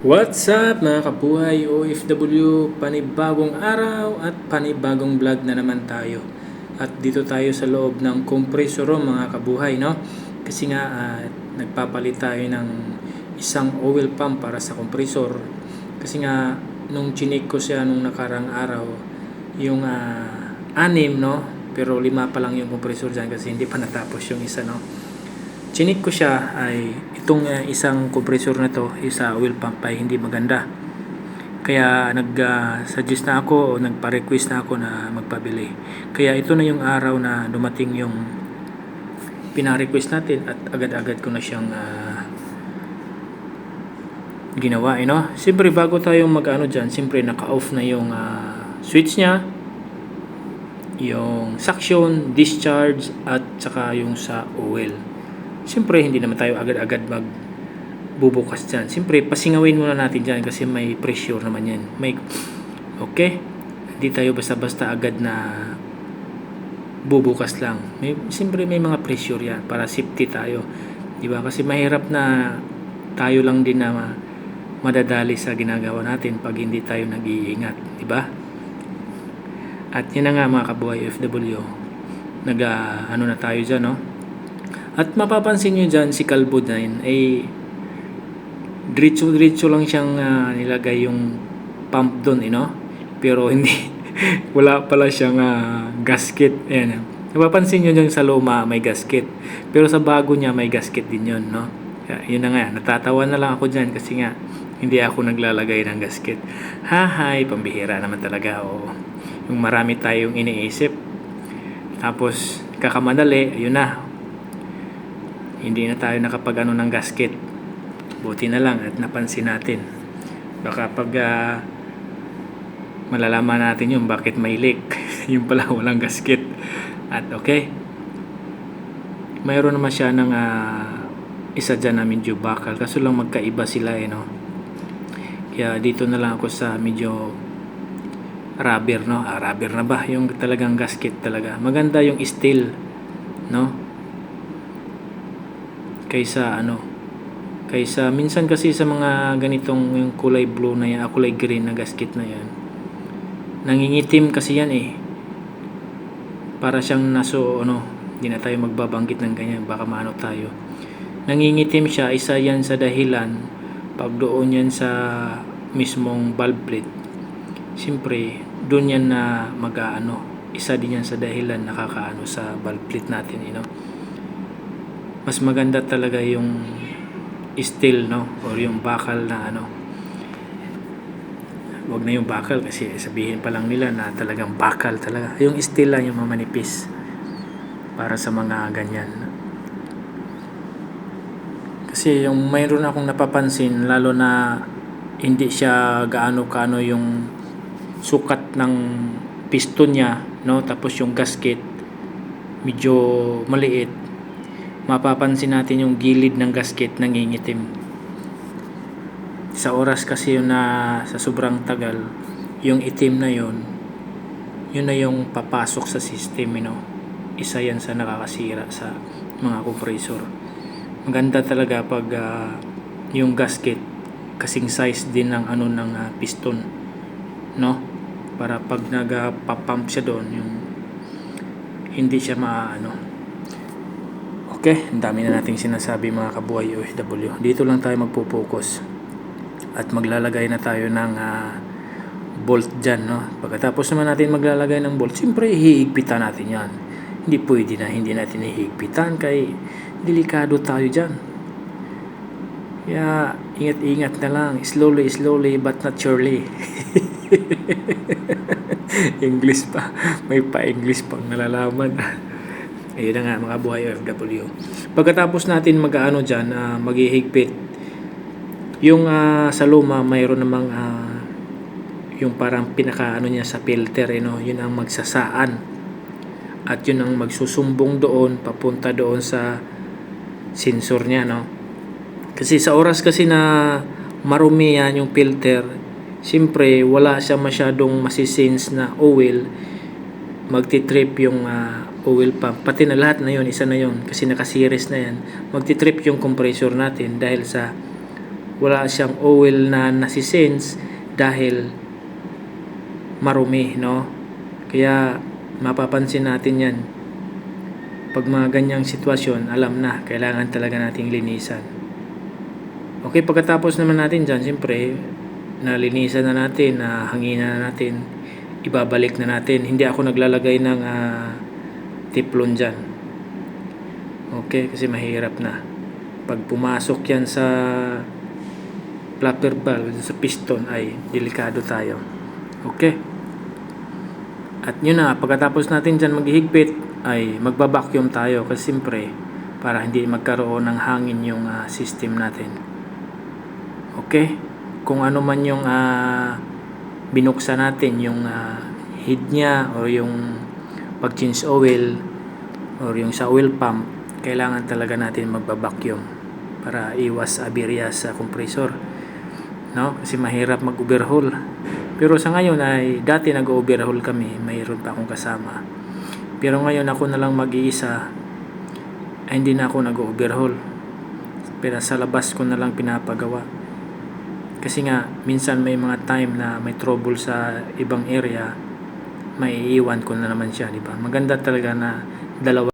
What's up mga kabuhay OFW, panibagong araw at panibagong vlog na naman tayo. At dito tayo sa loob ng compressor room mga kabuhay, no? Kasi nga nagpapalit tayo ng isang oil pump para sa compressor. Kasi nga nung chinik ko siya nung nakarang araw, yung 6, no? Pero 5 pa lang yung compressor dyan kasi hindi pa natapos yung isa, no? Chinik ko siya ay itong isang compressor na to, isa oil pump ay hindi maganda. Kaya nag-suggest na ako o nagpa-request na ako na magpabili. Kaya ito na yung araw na dumating yung pina-request natin at agad-agad ko na siyang ginawa, no? Siyempre bago tayo mag-ano dyan, siyempre naka-off na yung switch niya, yung suction, discharge at saka yung sa oil. Siyempre, hindi naman tayo agad-agad magbubukas dyan. Siyempre, pasingawin muna natin dyan kasi may pressure naman yan. Okay? Hindi tayo basta-basta agad na bubukas lang. Siyempre, may mga pressure yan para safety tayo. Diba? Kasi mahirap na tayo lang din na madadali sa ginagawa natin pag hindi tayo nag-iingat. Diba? At yun na nga mga kabuhay FW. Ano na tayo dyan, no? At mapapansin nyo dyan, si Calvo Dine ay diretso lang siyang nilagay yung pump doon, pero hindi, wala pala siyang gasket. Ayan. Mapapansin nyo dyan sa luma may gasket, pero sa bago niya may gasket din yun, no? Kaya, yun na nga, natatawa na lang ako dyan kasi nga hindi ako naglalagay ng gasket. Hahay, pambihira naman talaga. Yung marami tayong iniisip, tapos kakamadali, yun na, hindi na tayo nakapag-ano ng gasket. Buti na lang at napansin natin. Baka pag malalaman natin yung bakit may leak, yung pala walang gasket. At okay, mayroon naman siya ng isa dyan na medyo bakal, kaso lang magkaiba sila, no? Kaya dito na lang ako sa medyo rubber, no? Rubber na ba? Yung talagang gasket talaga. Maganda yung steel, no? Kaysa minsan kasi sa mga ganitong yung kulay blue na yan, kulay green na gasket na yan, nangingitim kasi yan para siyang hindi na tayo magbabanggit ng ganyan, baka maano tayo. Nangingitim siya, isa yan sa dahilan pag doon yan sa mismong valve plate, siyempre doon yan na isa din yan sa dahilan nakakaano sa valve plate natin, mas maganda talaga yung steel, no, or yung bakal na wag na yung bakal kasi sabihin pa lang nila na talagang bakal talaga, yung steel lang, yung mamanipis para sa mga ganyan. Kasi yung mayroon akong napapansin, lalo na hindi siya gaano yung sukat ng piston niya, no, tapos yung gasket medyo maliit, mapapansin natin yung gilid ng gasket nangingitim. Sa oras kasi yun na sa sobrang tagal, yung itim na yun na yung papasok sa system, isa yan sa nakakasira sa mga compressor. Maganda talaga pag yung gasket kasing size din ng ng piston, no, para pag nagpa-pump siya doon, yung hindi siya Okay, ang dami na nating sinasabi mga kabuhay OFW. Dito lang tayo magpo-focus at maglalagay na tayo ng bolt dyan, no? Pagkatapos naman natin maglalagay ng bolt, siyempre hihigpitan natin yan. Hindi pwede na hindi natin hihigpitan kay delikado tayo dyan. Kaya ingat-ingat na lang, slowly but not surely. English pa, may pa-English pang nalalaman. Ayun na nga mga buhay OFW. Pagkatapos natin dyan, maghihigpit, yung sa luma mayroon namang yung parang pinaka niya sa filter, yun ang magsasaan at yun ang magsusumbong doon papunta doon sa sensor niya, no? Kasi sa oras kasi na marumi yan yung filter, siyempre wala siya masyadong masisense na oil, magtitrip yung oil pump, pati na lahat na yun, isa na yun kasi naka-series na yan, magtitrip yung compressor natin dahil sa wala siyang oil na nasisense dahil marumi, no? Kaya mapapansin natin yan. Pag mga ganyang sitwasyon, alam na, kailangan talaga nating linisan. Okay, pagkatapos naman natin dyan, siyempre, nalinisan na natin, hanginan na natin, ibabalik na natin. Hindi ako naglalagay ng tiplon dyan. Okay, kasi mahirap na. Pag pumasok yan sa flapper valve, sa piston, ay delikado tayo. Okay. At yun na, pagkatapos natin dyan maghihigpit, ay magbabacuum tayo. Kasi siyempre, para hindi magkaroon ng hangin yung system natin. Okay. Kung ano man yung binuksan natin, yung head niya, o yung pag-change oil, or yung sa oil pump, kailangan talaga natin magbabacuum para iwas aberya sa compressor, no? Kasi mahirap mag-overhaul. Pero sa ngayon ay dati nag-overhaul kami, mayroon pa akong kasama. Pero ngayon ako na lang mag-iisa, ay hindi na ako nag-overhaul. Pero sa labas ko na lang pinapagawa. Kasi nga minsan may mga time na may trouble sa ibang area, may iiwan ko na naman siya, di ba? Maganda talaga na dalawa